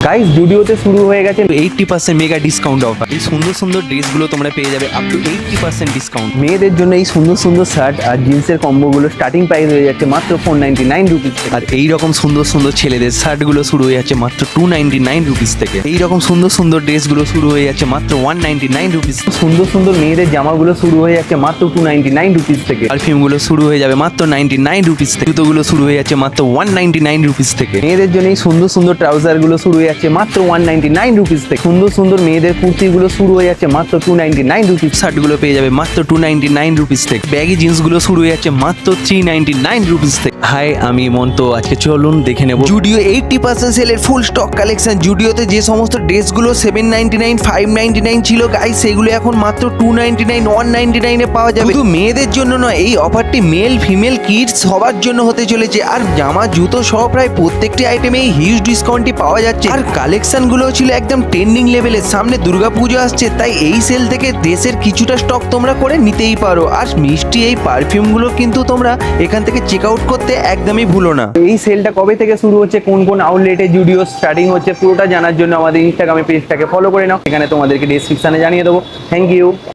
Guys জুডিওতে শুরু হয়ে গেছে 80% মেগা ডিসকাউন্ট অফার। এই সুন্দর সুন্দর ড্রেসগুলো তোমরা পেয়ে যাবে আপ টু 80% ডিসকাউন্ট। মেয়েদের জন্য এই সুন্দর সুন্দর শার্ট আর জিন্সের কম্বোগুলো স্টার্টিং প্রাইস হয়ে যাচ্ছে মাত্র 499 রুপিস। আর এই রকম সুন্দর সুন্দর ছেলেদের শার্টগুলো শুরু হয়ে যাচ্ছে মাত্র 299 রুপিস থেকে। এই রকম সুন্দর সুন্দর ড্রেসগুলো শুরু হয়ে যাচ্ছে মাত্র 199 রুপিস। সুন্দর সুন্দর মেয়েদের জামাগুলো শুরু হয়ে যাচ্ছে মাত্র 299 রুপিস থেকে। পারফিউমগুলো শুরু হয়ে যাবে মাত্র 99 রুপিস থেকে। জুতোগুলো শুরু হয়ে যাচ্ছে মাত্র 199 রুপিস থেকে। মেয়েদের জন্য এই সুন্দর সুন্দর ট্রাউজারগুলো শুরু হয়ে যাচ্ছে মাত্র 199 রুপিস থেকে। সুন্দর সুন্দর মেয়েদের কুর্তিগুলো শুরু হয়ে যাচ্ছে মাত্র 299 রুপিস। শার্টগুলো পেয়ে যাবে মাত্র 299 রুপিস থেকে। ব্যাগি জিন্সগুলো শুরু হয়ে যাচ্ছে মাত্র 399 রুপিস থেকে। হাই, আমি মন্ত। আজকে চলুন দেখে নেব জুডিও 80% সেলের ফুল স্টক কালেকশন। জুডিওতে যে সমস্ত ড্রেসগুলো 799, 599 ছিল গাইস, সেগুলো এখন মাত্র 299, 199 এ পাওয়া যাবে। শুধু মেয়েদের জন্য নয়, এই অফারটি মেল ফিমেল কিডস সবার জন্য হতে চলেছে। আর জামা জুতো সহ প্রায় প্রত্যেকটি আইটেমে এই হিউজ ডিসকাউন্টটি পাওয়া যাচ্ছে। আর কালেকশনগুলো ছিল একদম ট্রেন্ডিং লেভেলের। সামনে দুর্গাপুজো আসছে, তাই এই সেল থেকে ড্রেসের কিছুটা স্টক তোমরা করে নিতেই পারো। আর মিষ্টি এই পারফিউমগুলো কিন্তু তোমরা এখান থেকে চেক আউট করতে একদমই ভুলো না। এই সেলটা কবে থেকে শুরু হচ্ছে, কোন কোন আউটলেটে জুডিও স্টার্টিং হচ্ছে, পুরোটা জানার জন্য আমাদের ইনস্টাগ্রামে পেজটাকে ফলো করে নাও। এখানে তোমাদেরকে ডেসক্রিপশনে জানিয়ে দেবো। Thank you.